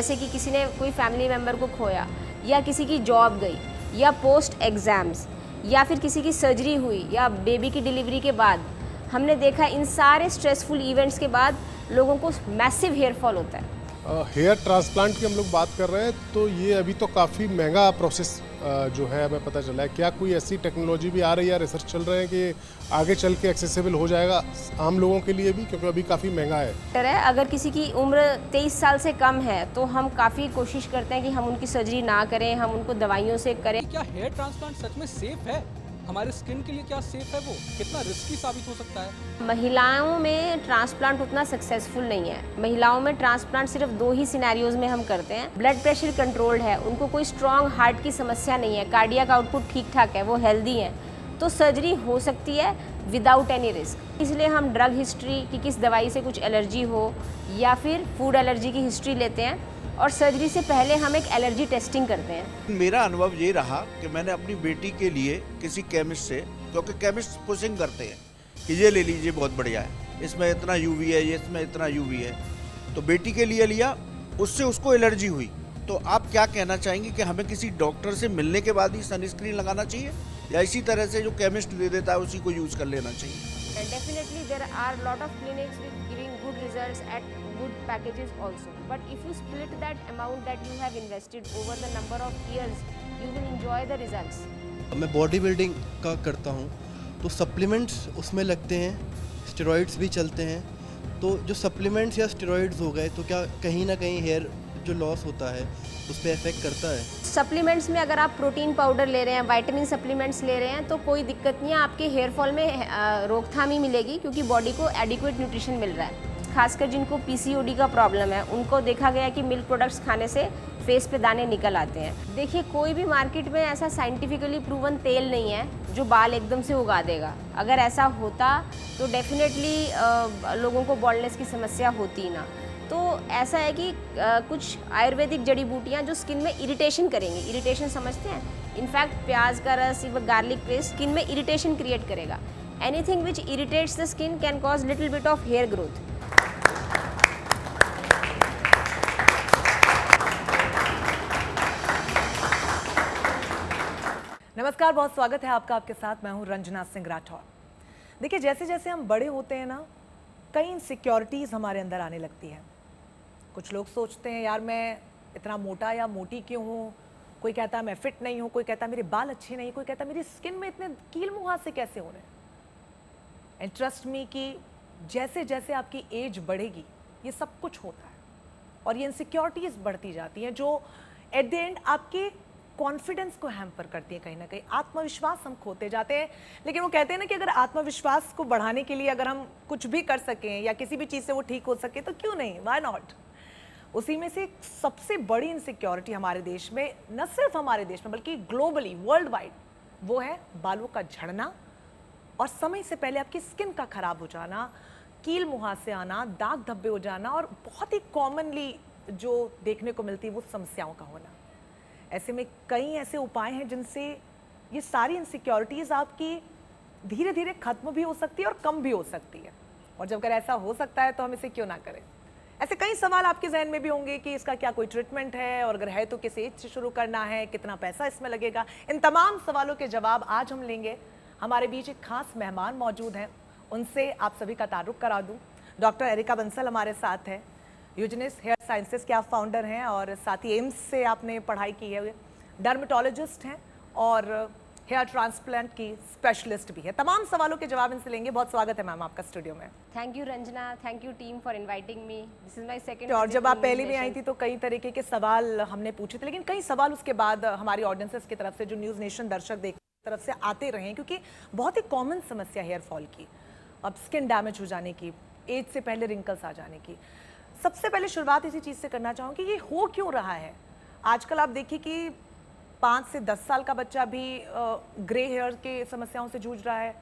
जैसे कि किसी ने कोई फैमिली मेम्बर को खोया, या किसी की जॉब गई, या पोस्ट एग्ज़ाम्स, या फिर किसी की सर्जरी हुई, या बेबी की डिलीवरी के बाद, हमने देखा इन सारे स्ट्रेसफुल इवेंट्स के बाद लोगों को मैसिव हेयर फॉल होता है। हेयर ट्रांसप्लांट की हम लोग बात कर रहे हैं, तो ये अभी तो काफ़ी महंगा प्रोसेस जो है हमें पता चला है। क्या कोई ऐसी टेक्नोलॉजी भी आ रही है, रिसर्च चल रहे हैं कि आगे चल के एक्सेसिबल हो जाएगा आम लोगों के लिए भी, क्योंकि अभी काफ़ी महंगा है। अगर किसी की उम्र 23 साल से कम है तो हम काफ़ी कोशिश करते हैं कि हम उनकी सर्जरी ना करें, हम उनको दवाइयों से करें। क्या हेयर ट्रांसप्लांट सच में सेफ है? हमारे स्किन के लिए क्या सेफ है? वो कितना रिस्की साबित हो सकता है? महिलाओं में ट्रांसप्लांट उतना सक्सेसफुल नहीं है। महिलाओं में ट्रांसप्लांट सिर्फ 2 ही सिनेरियोज में हम करते हैं। ब्लड प्रेशर कंट्रोल्ड है, उनको कोई स्ट्रॉन्ग हार्ट की समस्या नहीं है, कार्डियक आउटपुट ठीक ठाक है, वो हेल्दी है, तो सर्जरी हो सकती है विदाउट एनी रिस्क। इसलिए हम ड्रग हिस्ट्री कि किस दवाई से कुछ एलर्जी हो या फिर फूड एलर्जी की हिस्ट्री लेते हैं, और सर्जरी से पहले हम एक एलर्जी टेस्टिंग करते हैं। मेरा अनुभव ये रहा कि मैंने अपनी बेटी के लिए किसी केमिस्ट से, क्योंकि केमिस्ट पुशिंग करते हैं कि ये ले लीजिए बहुत बढ़िया है, इसमें इतना यूवी है, ये इसमें इतना यूवी है, तो बेटी के लिए लिया, उससे उसको एलर्जी हुई। तो आप क्या कहना चाहेंगे कि हमें किसी डॉक्टर से मिलने के बाद ही सनस्क्रीन लगाना चाहिए, या इसी तरह से जो केमिस्ट दे देता है उसी को यूज़ कर लेना चाहिए? Definitely there are lot of clinics with giving good results at good packages also, but if you split that amount that you have invested over the number of years, you will enjoy the results. मैं body building का करता हूँ, तो supplements उसमें लगते हैं, steroids भी चलते हैं। तो जो सप्लीमेंट्स या स्टेरॉइड्स हो गए, तो क्या कहीं ना कहीं हेयर जो लॉस होता है उस पर इफेक्ट करता है? सप्लीमेंट्स में अगर आप प्रोटीन पाउडर ले रहे हैं, विटामिन सप्लीमेंट्स ले रहे हैं, तो कोई दिक्कत नहीं है, आपके हेयर फॉल में रोकथाम ही मिलेगी, क्योंकि बॉडी को एडिक्वेट न्यूट्रिशन मिल रहा है। खासकर जिनको पीसीओडी का प्रॉब्लम है, उनको देखा गया कि मिल्क प्रोडक्ट्स खाने से फेस पे दाने निकल आते हैं। देखिए, कोई भी मार्केट में ऐसा साइंटिफिकली प्रूवन तेल नहीं है जो बाल एकदम से उगा देगा। अगर ऐसा होता तो डेफिनेटली लोगों को बॉल्डनेस की समस्या होती ना। तो ऐसा है कि कुछ आयुर्वेदिक जड़ी बूटियाँ जो स्किन में इरिटेशन करेंगी, इरिटेशन समझते हैं, इनफैक्ट प्याज का रस या गार्लिक पेस्ट स्किन में इरिटेशन क्रिएट करेगा। Anything which irritates the skin can cause little bit of hair growth. नमस्कार, बहुत स्वागत है आपका। आपके साथ मैं हूं रंजना सिंह राठौर। देखिए, जैसे जैसे हम बड़े होते हैं ना, कई इनसिक्योरिटीज़ हमारे अंदर आने लगती हैं। कुछ लोग सोचते हैं, यार मैं इतना मोटा या मोटी क्यों हूँ, कोई कहता है मैं फिट नहीं हूँ, कोई कहता है मेरे बाल अच्छे नहीं, कोई कहता है मेरी स्किन में इतने कील मुहासे कैसे हो रहे हैं। एंड ट्रस्ट मी कि जैसे जैसे आपकी एज बढ़ेगी ये सब कुछ होता है, और ये इनसिक्योरिटीज़ बढ़ती जाती हैं जो एट द एंड आपके कॉन्फिडेंस को हैम्पर करती है। कहीं ना कहीं आत्मविश्वास हम खोते जाते हैं। लेकिन वो कहते हैं ना कि अगर आत्मविश्वास को बढ़ाने के लिए अगर हम कुछ भी कर सकें या किसी भी चीज़ से वो ठीक हो सके तो क्यों नहीं, व्हाई नॉट। उसी में से एक सबसे बड़ी इनसिक्योरिटी हमारे देश में, न सिर्फ हमारे देश में बल्कि ग्लोबली, वर्ल्ड वाइड, वो है बालों का झड़ना और समय से पहले आपकी स्किन का खराब हो जाना, कील मुहासे आना, दाग धब्बे हो जाना, और बहुत ही कॉमनली जो देखने को मिलती है वो समस्याओं का होना। ऐसे में कई ऐसे उपाय हैं जिनसे ये सारी इनसिक्योरिटीज़ आपकी धीरे धीरे खत्म भी हो सकती है और कम भी हो सकती है। और जब अगर ऐसा हो सकता है तो हम इसे क्यों ना करें। ऐसे कई सवाल आपके जहन में भी होंगे कि इसका क्या कोई ट्रीटमेंट है, और अगर है तो किस एज से शुरू करना है, कितना पैसा इसमें लगेगा। इन तमाम सवालों के जवाब आज हम लेंगे। हमारे बीच एक खास मेहमान मौजूद हैं, उनसे आप सभी का तारुफ करा दूँ। डॉक्टर एरिका बंसल हमारे साथ है। यूजेनिस हेयर साइंसेस के आप फाउंडर हैं, और साथ ही एम्स से आपने पढ़ाई की है। डर्मेटोलॉजिस्ट हैं और हेयर ट्रांसप्लांट की स्पेशलिस्ट भी है। तमाम सवालों के जवाब इनसे लेंगे। बहुत स्वागत है मैम आपका स्टूडियो में। Thank you Ranjana, thank you team for inviting me. This is my second. और जब आप पहले भी आई थी तो कई तरीके के सवाल हमने पूछे थे, लेकिन कई सवाल उसके बाद हमारी ऑडियंसेस की तरफ से, जो न्यूज़ नेशन दर्शक देख तरफ से आते रहे, क्योंकि बहुत ही कॉमन समस्या हेयर फॉल की, अब स्किन डैमेज हो जाने की, एज से पहले रिंकल्स आ जाने की। सबसे पहले शुरुआत इसी चीज़ से करना चाहूँगी, ये हो क्यों रहा है। आजकल आप देखिए कि 5 से 10 साल का बच्चा भी ग्रे हेयर के समस्याओं से जूझ रहा है।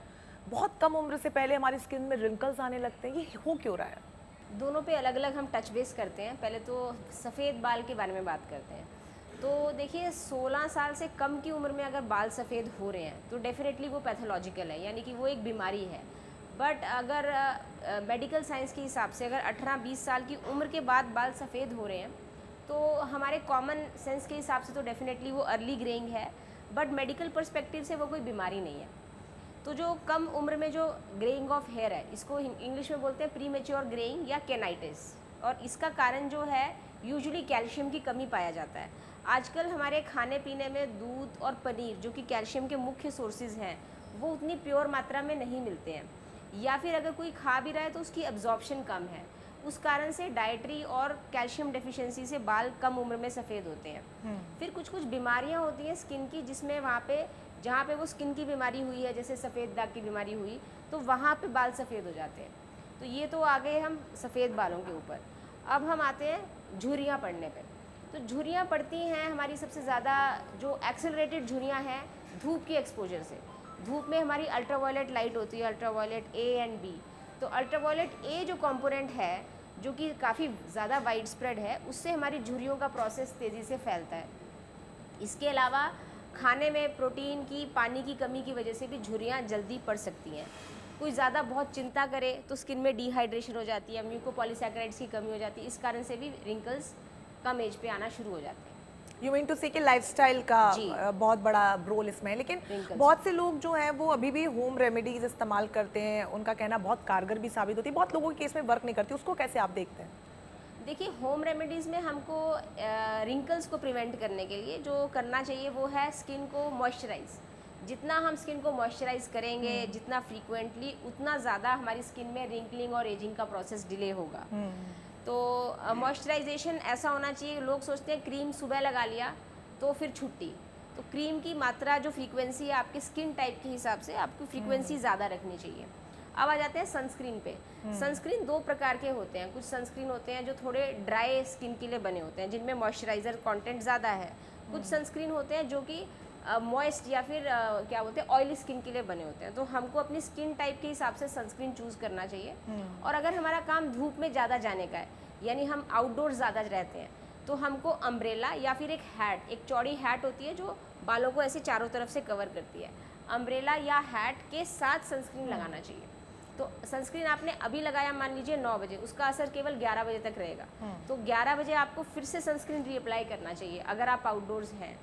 बहुत कम उम्र से पहले हमारी स्किन में रिंकल्स आने लगते हैं। ये हो क्यों रहा है? दोनों पे अलग अलग हम टच बेस करते हैं। पहले तो सफ़ेद बाल के बारे में बात करते हैं। तो देखिए, 16 साल से कम की उम्र में अगर बाल सफ़ेद हो रहे हैं तो डेफिनेटली वो पैथोलॉजिकल है, यानी कि वो एक बीमारी है। बट अगर मेडिकल साइंस के हिसाब से अगर 18-20 साल की उम्र के बाद बाल सफ़ेद हो रहे हैं तो हमारे कॉमन सेंस के हिसाब से तो डेफिनेटली वो अर्ली ग्रेइंग है, बट मेडिकल पर्सपेक्टिव से वो कोई बीमारी नहीं है। तो जो कम उम्र में जो ग्रेइंग ऑफ हेयर है, इसको इंग्लिश में बोलते हैं प्री मेच्योर ग्रेइंग या केनाइटिस, और इसका कारण जो है यूजुअली कैल्शियम की कमी पाया जाता है। आजकल हमारे खाने पीने में दूध और पनीर, जो कि कैल्शियम के मुख्य सोर्सेज हैं, वो उतनी प्योर मात्रा में नहीं मिलते हैं, या फिर अगर कोई खा भी रहा है तो उसकी एब्जॉर्प्शन कम है। उस कारण से डाइटरी और कैल्शियम डेफिशिएंसी से बाल कम उम्र में सफ़ेद होते हैं। फिर कुछ कुछ बीमारियां होती हैं स्किन की, जिसमें वहाँ पे जहाँ पे वो स्किन की बीमारी हुई है, जैसे सफ़ेद दाग की बीमारी हुई, तो वहाँ पे बाल सफ़ेद हो जाते हैं। तो ये तो आ गए हम सफ़ेद बालों के ऊपर। अब हम आते हैं झुर्रियाँ पड़ने पे। तो झुर्रियाँ पड़ती हैं हमारी सबसे ज़्यादा जो एक्सेलरेटेड झुर्रियाँ हैं धूप की एक्सपोजर से। धूप में हमारी अल्ट्रावायलेट लाइट होती है, अल्ट्रावायलेट ए एंड बी। तो अल्ट्रावायलेट ए जो कंपोनेंट है, जो कि काफ़ी ज़्यादा वाइड स्प्रेड है, उससे हमारी झुर्रियों का प्रोसेस तेज़ी से फैलता है। इसके अलावा खाने में प्रोटीन की, पानी की कमी की वजह से भी झुर्रियाँ जल्दी पड़ सकती हैं। कोई ज़्यादा बहुत चिंता करे तो स्किन में डिहाइड्रेशन हो जाती है, म्यूकोपॉलीसैकेराइड्स की कमी हो जाती है, इस कारण से भी रिंकल्स कम एज पे आना शुरू हो जाते हैं। यू मीन टू से कि लाइफस्टाइल का जी। बहुत बड़ा रोल इसमें है। लेकिन Wrinkles। बहुत से लोग जो हैं वो अभी भी होम रेमेडीज इस्तेमाल करते हैं, उनका कहना बहुत कारगर भी साबित होती है, बहुत लोगों के केस में वर्क नहीं करती, उसको कैसे आप देखते हैं? देखिए, होम रेमेडीज़ में हमको रिंकल्स को प्रिवेंट करने के लिए जो करना चाहिए वो है स्किन को मॉइस्चराइज। जितना हम स्किन को मॉइस्चराइज करेंगे, जितना फ्रीक्वेंटली, उतना ज़्यादा हमारी स्किन में रिंकलिंग और एजिंग का प्रोसेस डिले होगा। तो मॉइस्चराइजेशन ऐसा होना चाहिए, लोग सोचते हैं क्रीम सुबह लगा लिया तो फिर छुट्टी। तो क्रीम की मात्रा, जो फ्रीक्वेंसी है आपके स्किन टाइप के हिसाब से आपको फ्रीक्वेंसी ज़्यादा रखनी चाहिए। अब आ जाते हैं सनस्क्रीन पे। सनस्क्रीन दो प्रकार के होते हैं। कुछ सनस्क्रीन होते हैं जो थोड़े ड्राई स्किन के लिए बने होते हैं, जिनमें मॉइस्चराइज़र कंटेंट ज़्यादा है। कुछ सनस्क्रीन होते हैं जो कि मॉइस्ट या फिर क्या बोलते हैं, ऑयली स्किन के लिए बने होते हैं। तो हमको अपनी स्किन टाइप के हिसाब से सनस्क्रीन चूज़ करना चाहिए। और अगर हमारा काम धूप में ज़्यादा जाने का है, यानी हम आउटडोर ज़्यादा रहते हैं, तो हमको अम्ब्रेला या फिर एक हैट, एक चौड़ी हैट होती है जो बालों को ऐसे चारों तरफ से कवर करती है, अम्ब्रेला या हैट के साथ सनस्क्रीन लगाना चाहिए। तो सनस्क्रीन आपने अभी लगाया, मान लीजिए 9 बजे, उसका असर केवल 11 बजे तक रहेगा। तो 11 बजे आपको फिर से सनस्क्रीन रीअप्लाई करना चाहिए अगर आप आउटडोर्स हैं।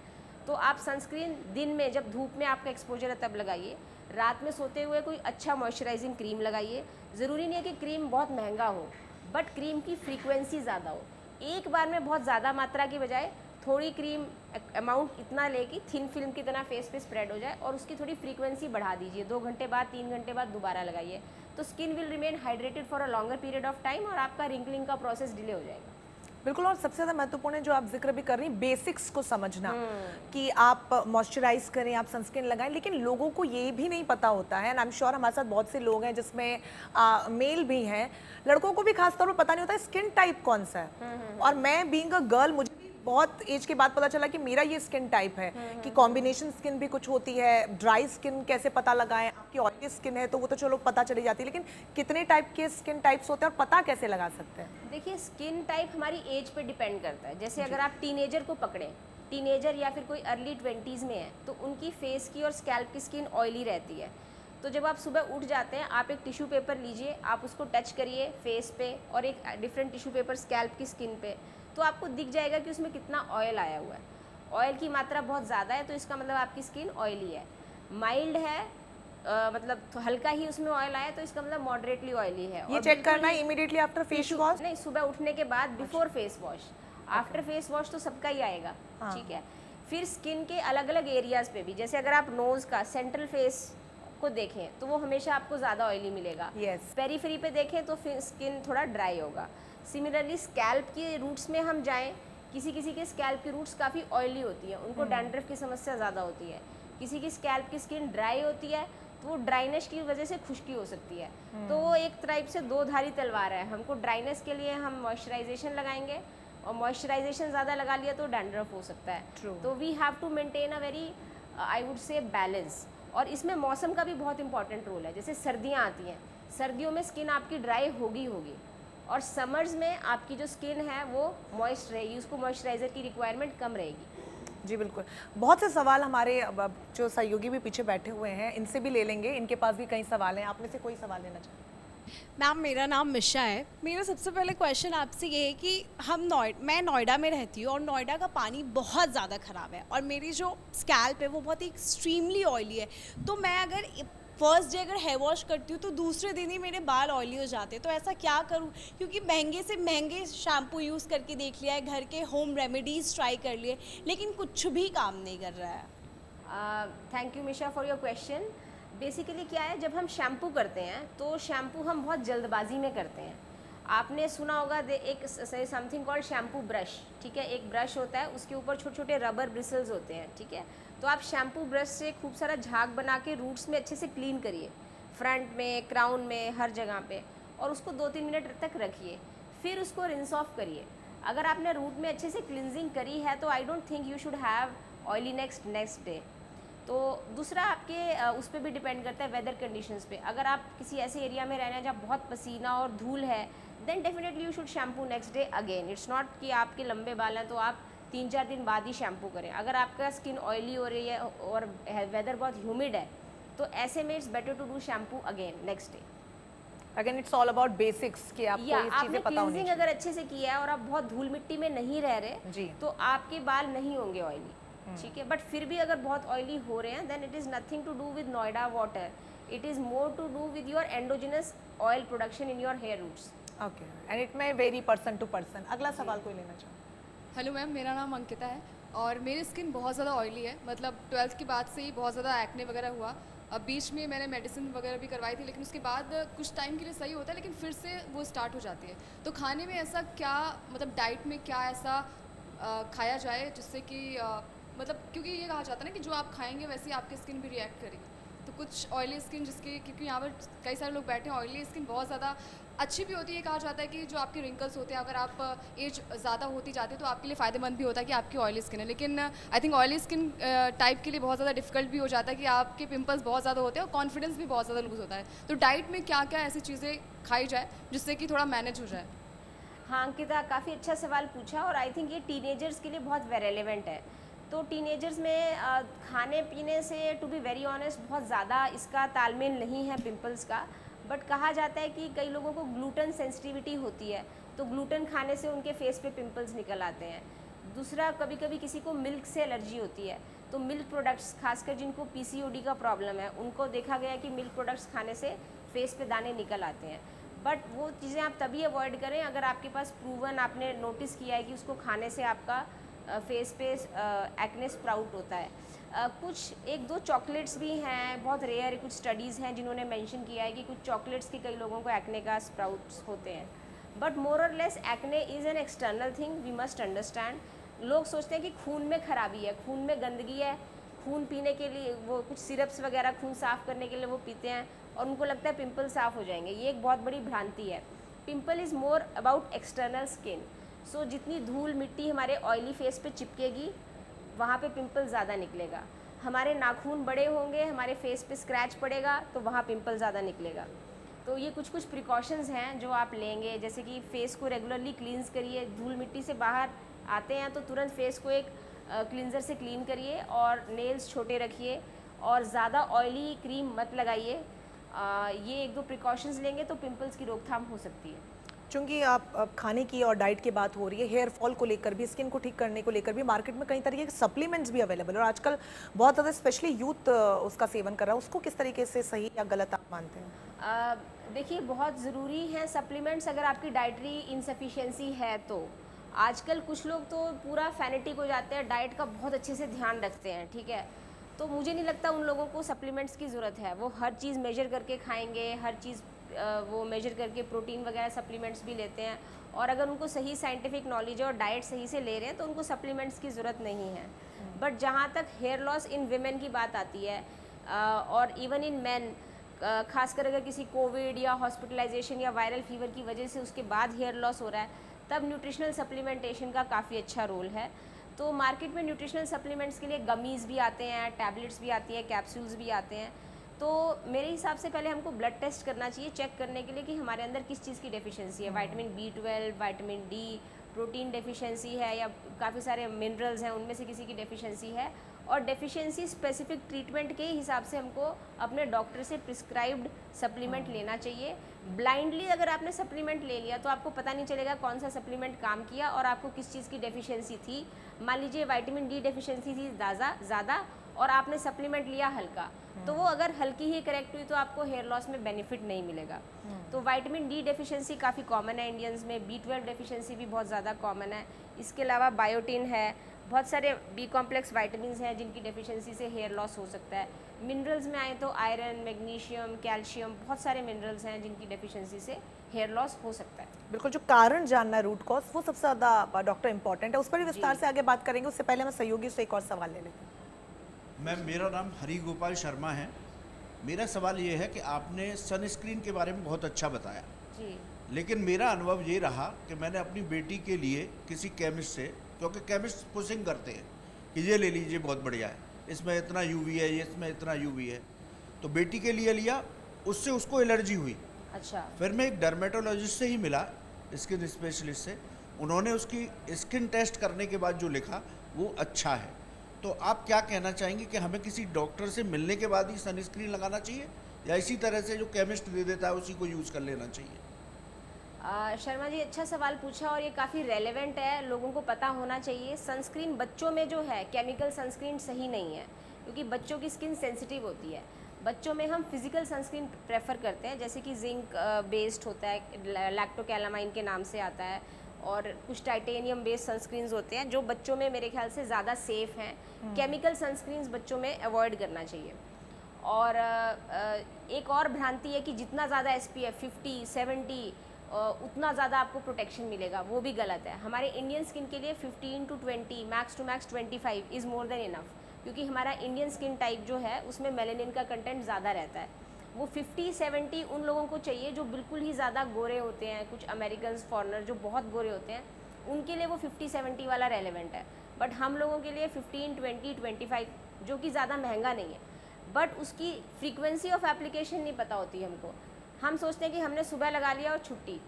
तो आप सनस्क्रीन दिन में, जब धूप में आपका एक्सपोजर है तब लगाइए। रात में सोते हुए कोई अच्छा मॉइस्चराइजिंग क्रीम लगाइए। ज़रूरी नहीं है कि क्रीम बहुत महंगा हो, बट क्रीम की फ्रीक्वेंसी ज़्यादा हो। एक बार में बहुत ज़्यादा मात्रा की बजाय थोड़ी क्रीम अमाउंट इतना ले कि थिन फिल्म की तरह फेस पे स्प्रेड हो जाए, और उसकी थोड़ी फ्रीक्वेंसी बढ़ा दीजिए। 2 घंटे बाद, 3 घंटे बाद दोबारा लगाइए, तो skin will remain hydrated for a longer period of time और आपका रिंकलिंग का प्रोसेस डिले हो जाएगा। बिल्कुल। और सबसे ज़्यादा महत्वपूर्ण है जो आप जिक्र भी कर रही हैं, बेसिक्स को समझना, कि आप मॉइस्चराइज करें, आप सनस्क्रीन लगाएं। लेकिन लोगों को ये भी नहीं पता होता है, एंड आई एम श्योर हमारे साथ बहुत से लोग हैं जिसमें मेल भी हैं, लड़कों को भी खासतौर पर पता नहीं होता है स्किन टाइप कौन सा है। और मैं बीइंग अ गर्ल, मुझे बहुत एज के बाद पता चला कि मेरा ये स्किन टाइप है, कि कॉम्बिनेशन स्किन भी कुछ होती है। ड्राई स्किन कैसे पता लगाएं? आपकी ऑयली स्किन है तो वो तो चलो पता चली जाती है, लेकिन कितने टाइप के स्किन टाइप्स होते हैं और पता कैसे लगा सकते हैं? देखिए, स्किन टाइप हमारी एज पे डिपेंड करता है। जैसे अगर आप टीनेजर को पकड़ें, टीनेजर या फिर कोई अर्ली 20s में है, तो उनकी फेस की और स्कैल्प की स्किन ऑयली रहती है। तो जब आप सुबह उठ जाते हैं, आप एक टिश्यू पेपर लीजिए, आप उसको टच करिए फेस पे और एक डिफरेंट टिश्यू पेपर स्कैल्प की स्किन पे, तो आपको दिख जाएगा कि उसमें कितना ऑयल आया हुआ है। ऑयल की मात्रा बहुत ज़्यादा है तो इसका मतलब आपकी स्किन ऑयली है। माइल्ड है, मतलब तो हल्का ही उसमें ऑयल आया तो इसका मतलब मॉडरेटली ऑयली है। ये चेक करना है इमीडिएटली आफ्टर फेस वॉश? नहीं, सुबह उठने के बाद, before face wash. After face wash तो सबका ही आएगा, ठीक है। फिर स्किन के अलग अलग एरियाज़ पे भी, जैसे अगर आप नोज़ का सेंट्रल फेस को देखें तो वो हमेशा आपको ज़्यादा ऑयली मिलेगा। Yes। पेरीफेरी पे देखें तो फिर स्किन थोड़ा ड्राई होगा। सिमिलरली स्कैल्प के रूट्स में हम जाएं, किसी किसी के स्कैल्प की रूट्स काफ़ी ऑयली होती है, उनको डैंड्रफ की समस्या ज़्यादा होती है। किसी की स्कैल्प की स्किन ड्राई होती है तो वो ड्राइनेस की वजह से खुश्की हो सकती है। तो वो एक टाइप से दो धारी तलवार है। हमको ड्राइनेस के लिए हम मॉइस्चराइजेशन लगाएंगे, और मॉइस्चराइजेशन ज़्यादा लगा लिया तो डैंड्रफ हो सकता है। True। तो we have to maintain a very, I would say, balance. और इसमें मौसम का भी बहुत इंपॉर्टेंट रोल है। जैसे सर्दियाँ आती हैं, सर्दियों में स्किन आपकी ड्राई होगी, और समर्स में आपकी जो स्किन है वो मॉइस्ट रहेगी, उसको मॉइस्चराइज़र की रिक्वायरमेंट कम रहेगी। जी बिल्कुल। बहुत से सवाल हमारे अब जो सहयोगी भी पीछे बैठे हुए हैं, इनसे भी ले लेंगे, इनके पास भी कई सवाल हैं। आप में से कोई सवाल लेना चाहें? मैम मेरा नाम मिशा है। मेरा सबसे पहले क्वेश्चन आपसे ये है कि मैं नोएडा में रहती हूँ और नोएडा का पानी बहुत ज़्यादा ख़राब है और मेरी जो स्कैल्प है वो बहुत ही एक्सट्रीमली ऑयली है। तो मैं अगर फर्स्ट डे अगर हेयर वॉश करती हूँ तो दूसरे दिन ही मेरे बाल ऑयली हो जाते हैं, तो ऐसा क्या करूँ? क्योंकि महंगे से महंगे शैम्पू यूज़ करके देख लिया है, घर के होम रेमेडीज़ ट्राई कर लिए, लेकिन कुछ भी काम नहीं कर रहा है। Thank you Misha for your question. Basically क्या है, जब हम शैम्पू करते हैं तो शैम्पू हम बहुत जल्दबाजी में करते हैं। आपने सुना होगा एक समथिंग कॉल्ड शैम्पू ब्रश, ठीक है। एक ब्रश होता है, उसके ऊपर छोटे छोटे रबर ब्रिसल्स होते हैं, ठीक है। तो आप शैम्पू ब्रश से खूब सारा झाग बना के रूट्स में अच्छे से क्लीन करिए, फ्रंट में, क्राउन में, हर जगह पे, और उसको 2-3 मिनट तक रखिए। फिर उसको रिंस ऑफ करिए। अगर आपने रूट में अच्छे से क्लिनजिंग करी है तो आई don't think you should have oily next day. तो दूसरा आपके उस पर भी डिपेंड करता है वेदर कंडीशंस पे। अगर आप किसी ऐसे एरिया में रह रहे हैं जहाँ बहुत पसीना और धूल है, then definitely you should shampoo next day again. It's not कि आपके लंबे बाल हैं तो आप 3-4 दिन बाद ही शैम्पू करें। अगर आपका स्किन ऑयली हो रही है और वेदर बहुत ह्यूमिड है तो ऐसे में it's better to do shampoo again next day. Again it's all about basics कि आपको या ये आपने चीज़ें पता होनी क्लींजिंग चाहिए। अगर अच्छे से किया है और आप बहुत धूल मिट्टी में नहीं रह रहे जी। तो आपके बाल नहीं होंगे ऑयली, ठीक है। बट फिर भी अगर बहुत ऑयली हो रहे हैं then it is nothing to do with Noida water, it is more to do with your endogenous oil production in your hair roots. Okay, and it may vary person to person. अगला सवाल कोई लेना चाहो? Hello ma'am, मेरा नाम अंकिता है और मेरी स्किन बहुत ज़्यादा ऑयली है। मतलब 12th के बाद से ही बहुत ज़्यादा एक्ने वगैरह हुआ। अब बीच में मैंने मेडिसिन वगैरह भी करवाई थी, लेकिन उसके बाद कुछ टाइम के लिए सही होता है, लेकिन फिर से वो स्टार्ट हो जाती है। तो खाने में ऐसा क्या, मतलब डाइट में क्या ऐसा खाया जाए जिससे कि मतलब, क्योंकि ये कहा जाता है ना कि जो आप खाएंगे वैसे ही आपकी स्किन भी रिएक्ट करेगी। तो कुछ ऑयली स्किन जिसके, क्योंकि यहाँ पर कई सारे लोग बैठे हैं, ऑयली स्किन बहुत ज़्यादा अच्छी भी होती है। कहा जाता है कि जो आपके रिंकल्स होते हैं, अगर आप एज ज़्यादा होती जाती है तो आपके लिए फ़ायदेमंद भी होता है कि आपकी ऑयली स्किन है। लेकिन I think oily skin type के लिए बहुत ज़्यादा डिफिकल्ट भी हो जाता है कि आपके पिंपल्स बहुत ज़्यादा होते हैं और कॉन्फिडेंस भी बहुत ज़्यादा लूज़ होता है। तो डाइट में क्या क्या ऐसी चीज़ें खाई जाए जिससे कि थोड़ा मैनेज हो जाए? हाँ अंकिता, काफ़ी अच्छा सवाल पूछा और आई थिंक ये टीनेजर्स के लिए बहुत रेलेवेंट है। तो टीनेजर्स में खाने पीने से टू बी वेरी ऑनेस्ट बहुत ज़्यादा इसका तालमेल नहीं है पिंपल्स का। बट कहा जाता है कि कई लोगों को ग्लूटेन सेंसिटिविटी होती है, तो ग्लूटेन खाने से उनके फेस पे पिंपल्स निकल आते हैं। दूसरा, कभी कभी किसी को मिल्क से एलर्जी होती है, तो मिल्क प्रोडक्ट्स, खासकर जिनको पीसीओडी का प्रॉब्लम है, उनको देखा गया है कि मिल्क प्रोडक्ट्स खाने से फेस पे दाने निकल आते हैं। बट वो चीज़ें आप तभी अवॉइड करें अगर आपके पास प्रूवन, आपने नोटिस किया है कि उसको खाने से आपका फेस पे एक्ने स्प्राउट होता है। कुछ 1-2 चॉकलेट्स भी हैं, बहुत रेयर कुछ स्टडीज़ हैं जिन्होंने मेंशन किया है कि कुछ चॉकलेट्स के कई लोगों को एक्ने का स्प्राउट्स होते हैं। बट मोर और less acne is an external thing, we must understand. लोग सोचते हैं कि खून में खराबी है, खून में गंदगी है, खून पीने के लिए वो कुछ सिरप्स वगैरह खून साफ़ करने के लिए वो पीते हैं और उनको लगता है पिंपल साफ़ हो जाएंगे। ये एक बहुत बड़ी भ्रांति है। Pimple is more about external skin. So जितनी धूल मिट्टी हमारे ऑयली फेस पे चिपकेगी वहाँ पे पिंपल ज़्यादा निकलेगा। हमारे नाखून बड़े होंगे, हमारे फेस पे स्क्रैच पड़ेगा तो वहाँ पिंपल ज़्यादा निकलेगा। तो ये कुछ प्रिकॉशंस हैं जो आप लेंगे, जैसे कि फेस को रेगुलरली क्लींस करिए। धूल मिट्टी से बाहर आते हैं तो तुरंत फेस को एक क्लींजर से क्लीन करिए और नेल्स छोटे रखिए और ज़्यादा ऑयली क्रीम मत लगाइए। ये 1-2 प्रिकॉशंस लेंगे तो पिंपल्स की रोकथाम हो सकती है। चूँकि आप खाने की और डाइट की बात हो रही है, हेयर फॉल को लेकर भी, स्किन को ठीक करने को लेकर भी मार्केट में कई तरीके के सप्लीमेंट्स भी अवेलेबल है और आजकल बहुत ज़्यादा स्पेशली यूथ उसका सेवन कर रहा है। उसको किस तरीके से सही या गलत आप मानते हैं? देखिए, बहुत ज़रूरी है सप्लीमेंट्स अगर आपकी डाइटरी इनसफिशिएंसी है तो। आजकल कुछ लोग तो पूरा फैनेटिक हो जाते हैं, डाइट का बहुत अच्छे से ध्यान रखते हैं, ठीक है। तो मुझे नहीं लगता उन लोगों को सप्लीमेंट्स की ज़रूरत है। वो हर चीज़ मेजर करके खाएंगे, हर चीज़ वो मेजर करके प्रोटीन वगैरह सप्लीमेंट्स भी लेते हैं और अगर उनको सही साइंटिफिक नॉलेज है और डाइट सही से ले रहे हैं तो उनको सप्लीमेंट्स की ज़रूरत नहीं है। बट जहाँ तक हेयर लॉस इन विमेन की बात आती है और इवन इन मैन, खासकर अगर किसी कोविड या हॉस्पिटलाइजेशन या वायरल फीवर की वजह से उसके बाद हेयर लॉस हो रहा है, तब न्यूट्रिशनल सप्लीमेंटेशन का काफ़ी अच्छा रोल है। तो मार्केट में न्यूट्रिशनल सप्लीमेंट्स के लिए गमीज़ भी आते हैं, टैबलेट्स भी आती है, कैप्सूल्स भी आते हैं। तो मेरे हिसाब से पहले हमको ब्लड टेस्ट करना चाहिए चेक करने के लिए कि हमारे अंदर किस चीज़ की डेफिशिएंसी है। Vitamin B12, vitamin D, protein deficiency है या काफ़ी सारे मिनरल्स हैं, उनमें से किसी की डेफिशिएंसी है और डेफिशिएंसी स्पेसिफिक ट्रीटमेंट के हिसाब से हमको अपने डॉक्टर से प्रिस्क्राइब्ड सप्लीमेंट लेना चाहिए। ब्लाइंडली अगर आपने सप्लीमेंट ले लिया तो आपको पता नहीं चलेगा कौन सा सप्लीमेंट काम किया और आपको किस चीज़ की डेफिशिएंसी थी। मान लीजिए विटामिन डी डेफिशिएंसी थी ज़्यादा और आपने सप्लीमेंट लिया हल्का, तो वो अगर हल्की ही करेक्ट हुई तो आपको हेयर लॉस में बेनिफिट नहीं मिलेगा। तो विटामिन डी डेफिशिएंसी काफ़ी कॉमन है इंडियंस में, B12 डेफिशिएंसी भी बहुत ज़्यादा कॉमन है। इसके अलावा बायोटिन है, बहुत सारे बी कॉम्प्लेक्स वाइटामिन हैं जिनकी डेफिशिएंसी से हेयर लॉस हो सकता है। मिनरल्स में आए तो आयरन, मैग्नीशियम, कैल्शियम, बहुत सारे मिनरल्स हैं जिनकी डेफिशिएंसी से हेयर लॉस हो सकता है। बिल्कुल, जो कारण जानना है, रूट कॉज, वो सबसे ज़्यादा डॉक्टर इंपॉर्टेंट है। उस पर भी विस्तार से आगे बात करेंगे। उससे पहले मैं सहयोगी से एक और सवाल ले लेते हैं। मैम, मेरा नाम हरि गोपाल शर्मा है। मेरा सवाल ये है कि आपने सनस्क्रीन के बारे में बहुत अच्छा बताया जी। लेकिन मेरा अनुभव ये रहा कि मैंने अपनी बेटी के लिए किसी केमिस्ट से, क्योंकि केमिस्ट पुशिंग करते हैं कि ये ले लीजिए बहुत बढ़िया है, इसमें इतना यूवी है, ये इसमें इतना यूवी है, तो बेटी के लिए लिया, उससे उसको एलर्जी हुई। अच्छा। फिर मैं एक डर्मेटोलॉजिस्ट से ही मिला, स्किन स्पेशलिस्ट से, उन्होंने उसकी स्किन टेस्ट करने के बाद जो लिखा वो अच्छा है। तो आप क्या कहना चाहेंगे कि हमें किसी डॉक्टर से मिलने के बाद ही सनस्क्रीन लगाना चाहिए या इसी तरह से जो केमिस्ट दे देता है उसी को यूज़ कर लेना चाहिए? शर्मा जी, अच्छा सवाल पूछा और ये काफ़ी रेलेवेंट है, लोगों को पता होना चाहिए। सनस्क्रीन बच्चों में जो है केमिकल सनस्क्रीन सही नहीं है क्योंकि बच्चों की स्किन सेंसिटिव होती है। बच्चों में हम फिजिकल सनस्क्रीन प्रेफर करते हैं, जैसे कि जिंक बेस्ड होता है, लैक्टोकैलामाइन के नाम से आता है, और कुछ टाइटेनियम बेस्ड सनस्क्रीन्स होते हैं जो बच्चों में मेरे ख्याल से ज़्यादा सेफ़ हैं। केमिकल सनस्क्रीन्स बच्चों में अवॉइड करना चाहिए। और एक और भ्रांति है कि जितना ज़्यादा SPF 50, 70 उतना ज़्यादा आपको प्रोटेक्शन मिलेगा, वो भी गलत है। हमारे इंडियन स्किन के लिए 15 to 20, max to max 25 is more than enough, क्योंकि हमारा इंडियन स्किन टाइप जो है उसमें मेलेनिन का कंटेंट ज़्यादा रहता है। वो 50-70 उन लोगों को चाहिए जो बिल्कुल ही ज़्यादा गोरे होते हैं, कुछ अमेरिकन फॉरनर जो बहुत गोरे होते हैं, उनके लिए वो 50-70 वाला रेलेवेंट है। बट हम लोगों के लिए 15, 20, 25 जो कि ज़्यादा महंगा नहीं है, बट उसकी फ्रीक्वेंसी ऑफ एप्लीकेशन नहीं पता होती हमको। हम सोचते हैं कि हमने सुबह लगा लिया और छुट्टी,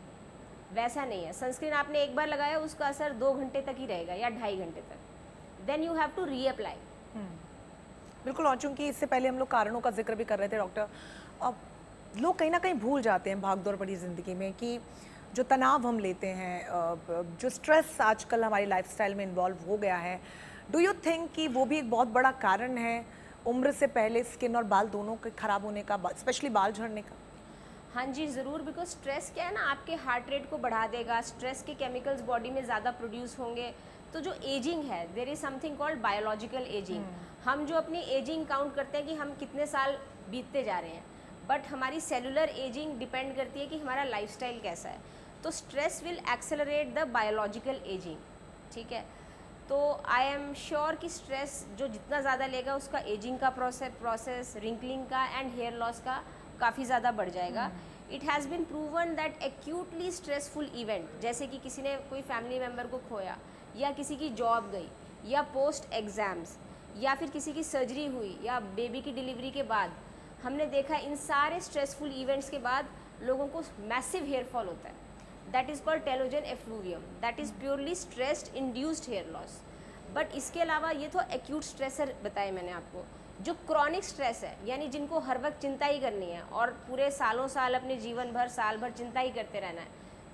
वैसा नहीं है। सनस्क्रीन आपने एक बार लगाया, उसका असर 2 घंटे तक ही रहेगा या 2.5 घंटे तक, then you have to reapply. बिल्कुल, और चूँकि इससे पहले हम लोग कारणों का जिक्र भी कर रहे थे डॉक्टर, अब लोग कहीं ना कहीं भूल जाते हैं भागदौड़ भरी ज़िंदगी में कि जो तनाव हम लेते हैं, जो स्ट्रेस आजकल हमारी लाइफस्टाइल में इन्वॉल्व हो गया है, डू यू थिंक कि वो भी एक बहुत बड़ा कारण है उम्र से पहले स्किन और बाल दोनों के ख़राब होने का, स्पेशली बाल झड़ने का? हाँ जी, ज़रूर, बिकॉज स्ट्रेस क्या है ना, आपके हार्ट रेट को बढ़ा देगा। स्ट्रेस के केमिकल्स बॉडी में ज़्यादा प्रोड्यूस होंगे, तो जो एजिंग है, there is something called biological ageing. हम जो अपनी एजिंग काउंट करते हैं कि हम कितने साल बीतते जा रहे हैं, बट हमारी सेलुलर एजिंग डिपेंड करती है कि हमारा लाइफस्टाइल कैसा है। तो stress will accelerate the biological ageing, ठीक है। तो आई एम श्योर कि स्ट्रेस जो जितना ज़्यादा लेगा उसका एजिंग का प्रोसेस, रिंकलिंग का एंड हेयर लॉस का काफ़ी ज़्यादा बढ़ जाएगा। It has been proven that acutely stressful event, जैसे कि किसी ने कोई फैमिली मेम्बर को खोया, या किसी की जॉब गई, या पोस्ट एग्ज़ाम्स, या फिर किसी की सर्जरी हुई, या बेबी की डिलीवरी के बाद, हमने देखा इन सारे स्ट्रेसफुल इवेंट्स के बाद लोगों को मैसिव हेयर फॉल होता है। That is called telogen effluvium, that is purely stressed induced hair loss. But इसके अलावा ये तो एक्यूट स्ट्रेसर बताए मैंने आपको। जो क्रॉनिक स्ट्रेस है, यानी जिनको हर वक्त चिंता ही करनी है और पूरे सालों साल अपने जीवन भर साल भर चिंता ही करते रहना है,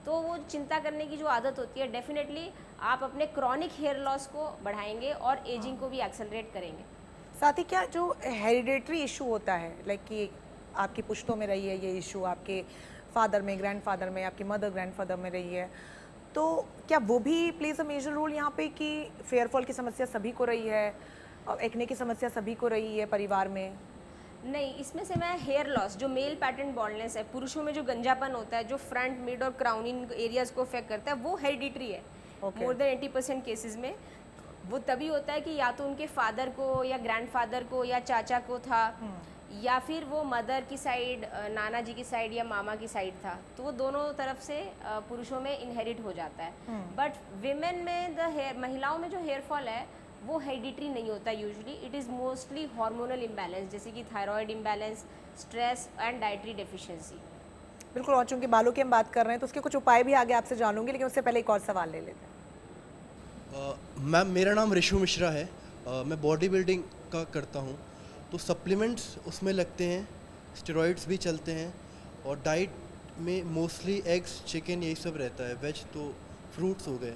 तो वो चिंता करने की जो आदत होती है, डेफिनेटली आप अपने क्रॉनिक हेयर लॉस को बढ़ाएंगे और एजिंग को भी एक्सेलरेट करेंगे। साथ ही क्या जो हेरिडेटरी इशू होता है, लाइक कि आपकी पुश्तों में रही है ये इशू, आपके फादर में, ग्रैंडफादर में, आपकी मदर ग्रैंडफादर में रही है, तो क्या वो भी प्लेज अ मेजर रोल यहाँ पे कि फेयर फॉल की समस्या सभी को रही है और एक्ने की समस्या सभी को रही है परिवार में? नहीं, इसमें से मैं हेयर लॉस, जो मेल पैटर्न बॉल्डनेस है, पुरुषों में जो गंजापन होता है, जो फ्रंट, मिड और क्राउन इन एरियाज को अफेक्ट करता है, वो हेरिडिटरी है। मोर देन 80% केसेस में वो तभी होता है कि या तो उनके फादर को या ग्रैंडफादर को या चाचा को था, या फिर वो मदर की साइड, नाना जी की साइड या मामा की साइड था, तो वो दोनों तरफ से पुरुषों में इनहेरिट हो जाता है। बट विमेन में महिलाओं में जो हेयर फॉल है वो हेरिडिटरी नहीं होता usually, it is mostly hormonal imbalance, जैसे कि thyroid imbalance, stress and dietary deficiency. बिल्कुल, और चूँकि बालों की हम बात कर रहे हैं तो उसके कुछ उपाय भी आगे आपसे जानूंगी, लेकिन उससे पहले एक और सवाल ले लेते हैं। मैम, मेरा नाम ऋषु मिश्रा है। मैं बॉडी बिल्डिंग का करता हूँ, तो सप्लीमेंट्स उसमें लगते हैं, स्टेरॉइड्स भी चलते हैं, और डाइट में मोस्टली एग्स, चिकन यही सब रहता है, वेज तो फ्रूट्स हो गए।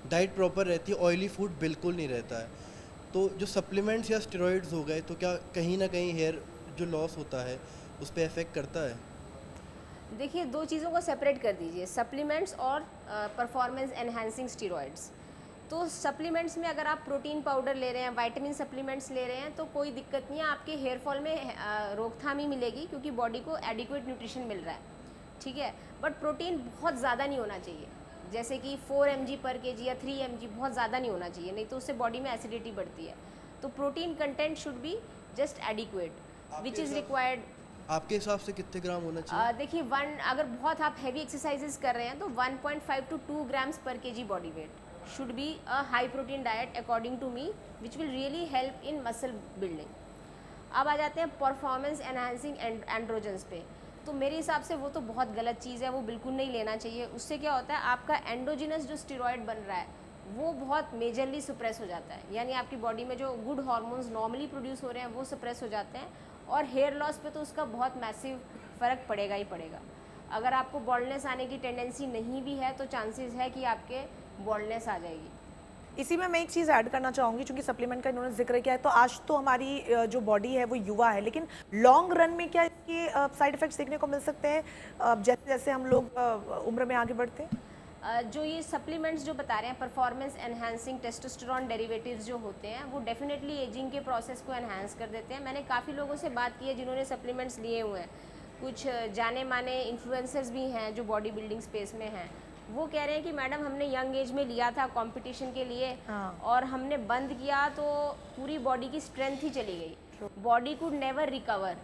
डाइट प्रॉपर रहती है, ऑयली फूड बिल्कुल नहीं रहता है। तो जो सप्लीमेंट्स या स्टेरॉइड्स हो गए, तो क्या कहीं ना कहीं हेयर जो लॉस होता है उस पर इफेक्ट करता है? देखिए, दो चीज़ों को सेपरेट कर दीजिए, सप्लीमेंट्स और परफॉर्मेंस एनहांसिंग स्टीरॉयड्स। तो सप्लीमेंट्स में अगर आप प्रोटीन पाउडर ले रहे हैं, विटामिन सप्लीमेंट्स ले रहे हैं, तो कोई दिक्कत नहीं है, आपके हेयर फॉल में रोकथाम ही मिलेगी क्योंकि बॉडी को एडिक्वेट न्यूट्रिशन मिल रहा है, ठीक है। बट प्रोटीन बहुत ज़्यादा नहीं होना चाहिए, जैसे कि 4 mg पर kg या 3 mg, बहुत ज़्यादा नहीं होना चाहिए, नहीं तो उससे बॉडी में एसिडिटी बढ़ती है। तो protein content should be just adequate which is required. आपके हिसाब से कितने ग्राम होना चाहिए? देखिए, अगर बहुत आप हैवी एक्सरसाइजेस कर रहे हैं तो 1.5 to 2 grams per kg body weight should be a high protein diet according to me, which will really help in muscle building. अब आ जाते हैं परफॉर्मेंस एनहांसिंग एंड्रोजन्स पे। तो मेरे हिसाब से वो तो बहुत गलत चीज़ है, वो बिल्कुल नहीं लेना चाहिए। उससे क्या होता है, आपका एंडोजिनस जो स्टेरॉयड बन रहा है वो बहुत मेजरली सप्रेस हो जाता है, यानी आपकी बॉडी में जो गुड हार्मोन्स नॉर्मली प्रोड्यूस हो रहे हैं वो सप्रेस हो जाते हैं, और हेयर लॉस पे तो उसका बहुत मैसिव फ़र्क पड़ेगा ही पड़ेगा। अगर आपको बॉल्डनेस आने की टेंडेंसी नहीं भी है तो चांसेस है कि आपके बॉल्डनेस आ जाएगी। इसी में मैं एक चीज़ ऐड करना चाहूँगी, चूँकि सप्लीमेंट का इन्होंने जिक्र किया है, तो आज तो हमारी जो बॉडी है वो युवा है, लेकिन लॉन्ग रन में क्या इसके साइड इफ़ेक्ट्स देखने को मिल सकते हैं जैसे जैसे हम लोग उम्र में आगे बढ़ते हैं? जो ये सप्लीमेंट्स जो बता रहे हैं, परफॉर्मेंस एनहांसिंग टेस्टोस्टेरॉन डेरिवेटिव्स जो होते हैं, वो डेफिनेटली एजिंग के प्रोसेस को एनहांस कर देते हैं। मैंने काफ़ी लोगों से बात की है जिन्होंने सप्लीमेंट्स लिए हुए हैं, कुछ जाने माने इन्फ्लुएंसर्स भी हैं जो बॉडी बिल्डिंग स्पेस में हैं। वो कह रहे हैं कि मैडम हमने यंग एज में लिया था कंपटीशन के लिए, और हमने बंद किया तो पूरी बॉडी की स्ट्रेंथ ही चली गई, body could never recover,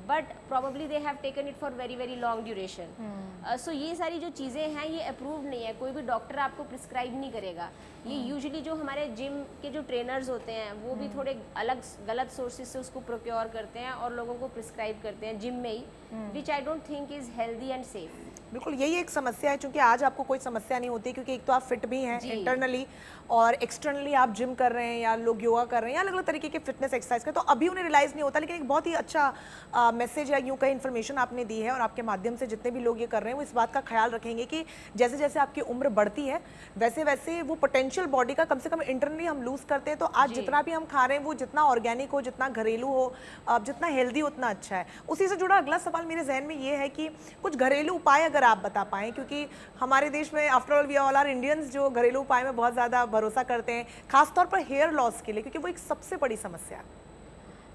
but probably they have taken it for very very long duration. So ये सारी जो चीज़ें हैं ये अप्रूव्ड नहीं है, कोई भी डॉक्टर आपको प्रिस्क्राइब नहीं करेगा। ये यूजुअली जो हमारे जिम के जो ट्रेनर्स होते हैं वो भी थोड़े अलग गलत सोर्सेज से उसको प्रोक्योर करते हैं और लोगों को प्रिस्क्राइब करते हैं जिम में ही, which I don't think is healthy and safe. बिल्कुल, यही एक समस्या है, क्योंकि आज आपको कोई समस्या नहीं होती, क्योंकि एक तो आप फिट भी हैं इंटरनली, और एक्सटर्नली आप जिम कर रहे हैं या लोग योगा कर रहे हैं या अलग अलग तरीके के फिटनेस एक्सरसाइज कर, तो अभी उन्हें रियलाइज़ नहीं होता। लेकिन एक बहुत ही अच्छा मैसेज या यूँ कहीं इन्फॉर्मेशन आपने दी है, और आपके माध्यम से जितने भी लोग ये कर रहे हैं वो इस बात का ख्याल रखेंगे कि जैसे जैसे आपकी उम्र बढ़ती है वैसे वैसे वो पोटेंशियल बॉडी का कम से कम इंटरनली हम लूज़ करते हैं। तो आज जितना भी हम खा रहे हैं वो जितना ऑर्गेनिक हो, जितना घरेलू हो, जितना हेल्दी हो उतना अच्छा है। उसी से जुड़ा अगला सवाल मेरे जहन में ये है कि कुछ घरेलू उपाय अगर आप बता पाएँ, क्योंकि हमारे देश में after all we all are Indians जो घरेलू उपाय में बहुत ज़्यादा भरोसा करते हैं, खासतौर पर हेयर लॉस के लिए, क्योंकि वो एक सबसे बड़ी समस्या है।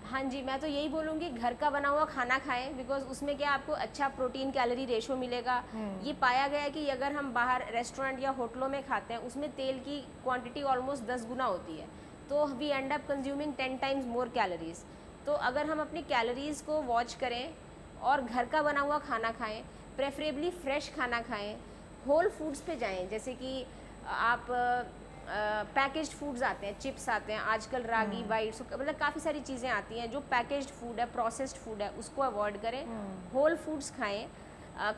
हाँ जी, मैं तो यही बोलूँगी घर का बना हुआ खाना खाएं, बिकॉज उसमें क्या आपको अच्छा प्रोटीन कैलोरी रेशो मिलेगा। ये पाया गया है कि अगर हम बाहर रेस्टोरेंट या होटलों में खाते हैं उसमें तेल की क्वांटिटी ऑलमोस्ट 10 गुना होती है, तो we end up consuming 10 times more calories. तो अगर हम अपनी कैलोरीज को वॉच करें और घर का बना हुआ खाना खाएं, प्रेफरेबली फ्रेश खाना खाएं, होल फूड्स पे जाएं, जैसे कि आप पैकेज्ड फूड्स आते हैं, चिप्स आते हैं आजकल, रागी बाइट्स, मतलब काफ़ी सारी चीज़ें आती हैं जो पैकेज्ड फूड है, प्रोसेस्ड फूड है, उसको अवॉइड करें, होल फूड्स खाएं।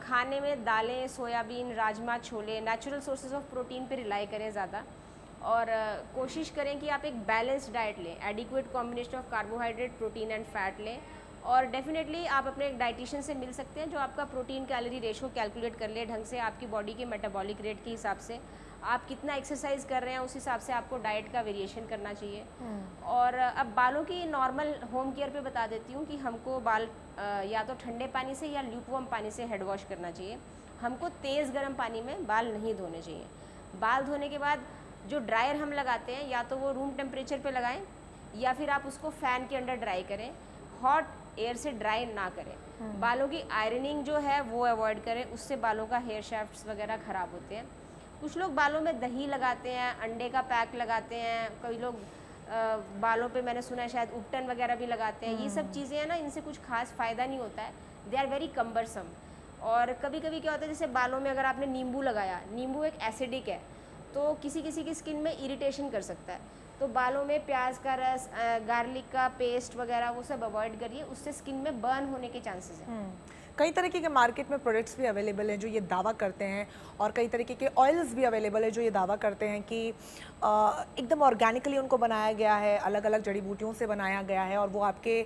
खाने में दालें, soybean, rajma, chole, natural sources of protein पे रिलाई करें ज़्यादा, और कोशिश करें कि आप एक बैलेंस्ड डाइट लें, adequate combination of carbohydrate, protein and fat लें। और डेफिनेटली आप अपने एक डाइटिशियन से मिल सकते हैं जो आपका प्रोटीन कैलोरी रेशो कैलकुलेट कर ले ढंग से, आपकी बॉडी के मेटाबॉलिक रेट के हिसाब से, आप कितना एक्सरसाइज कर रहे हैं उस हिसाब से आपको डाइट का वेरिएशन करना चाहिए। और अब बालों की नॉर्मल होम केयर पे बता देती हूँ कि हमको बाल या तो ठंडे पानी से या ल्यूकवार्म पानी से हेड वॉश करना चाहिए। हमको तेज़ गर्म पानी में बाल नहीं धोने चाहिए। बाल धोने के बाद जो ड्रायर हम लगाते हैं या तो वो रूम टेम्परेचर पे लगाएं या फिर आप उसको फ़ैन के अंडर ड्राई करें, हॉट एयर से ड्राई ना करें। बालों की आयरनिंग जो है वो अवॉइड करें, उससे बालों का हेयर शैफ्ट्स वगैरह ख़राब होते हैं। कुछ लोग बालों में दही लगाते हैं, अंडे का पैक लगाते हैं, कई लोग बालों पे मैंने सुना है शायद उपटन वगैरह भी लगाते हैं। ये सब चीज़ें हैं ना, इनसे कुछ खास फ़ायदा नहीं होता है, दे आर वेरी कम्बरसम। और कभी कभी क्या होता है, जैसे बालों में अगर आपने नींबू लगाया, नींबू एक एसिडिक है, तो किसी किसी की स्किन में इरिटेशन कर सकता है, तो बालों में प्याज का रस, गार्लिक का पेस्ट वगैरह वो सब अवॉइड करिए, उससे स्किन में बर्न होने के चांसेस हैं। कई तरीके के मार्केट में प्रोडक्ट्स भी अवेलेबल हैं जो ये दावा करते हैं, और कई तरीके के ऑयल्स भी अवेलेबल है जो ये दावा करते हैं कि एकदम ऑर्गेनिकली उनको बनाया गया है, अलग अलग जड़ी बूटियों से बनाया गया है, और वो आपके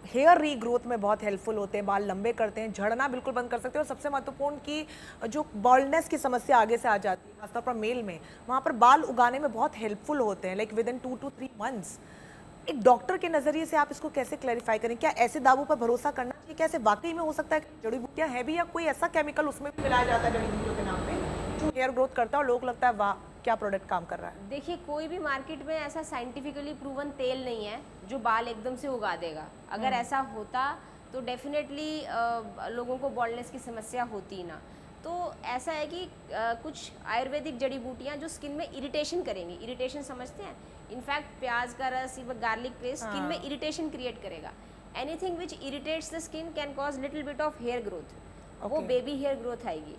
हेयर रीग्रोथ में बहुत हेल्पफुल होते हैं, बाल लंबे करते हैं, झड़ना बिल्कुल बंद कर सकते हैं, और सबसे महत्वपूर्ण कि जो बॉल्डनेस की समस्या आगे से आ जाती है खासतौर पर मेल में, वहाँ पर बाल उगाने में बहुत हेल्पफुल होते हैं, like with in 2 to 3 months। एक डॉक्टर के नज़रिए से आप इसको कैसे क्लैरिफाई करें? क्या ऐसे दावों पर भरोसा करना चाहिए? क्या ऐसे वाकई में हो सकता है कि जड़ी बूटियाँ हैं भी, या कोई ऐसा केमिकल उसमें भी मिलाया जाता है जड़ी बूटियों के नाम पे जो हेयर ग्रोथ करता है और लोग लगता है वाह क्या प्रोडक्ट काम कर रहा है? देखिए, कोई भी मार्केट में ऐसा साइंटिफिकली प्रूवन तेल नहीं है जो बाल एकदम से उगा देगा। अगर ऐसा होता तो डेफिनेटली लोगों को बॉल्डनेस की समस्या होती ना। तो ऐसा है कि कुछ आयुर्वेदिक जड़ी बूटियाँ जो स्किन में इरिटेशन करेंगी, इरिटेशन समझते हैं, इनफैक्ट प्याज का रस, गार्लिक पेस्ट स्किन में इरिटेशन क्रिएट करेगा। Anything which irritates the skin can cause little bit of hair growth, वो बेबी हेयर ग्रोथ आएगी।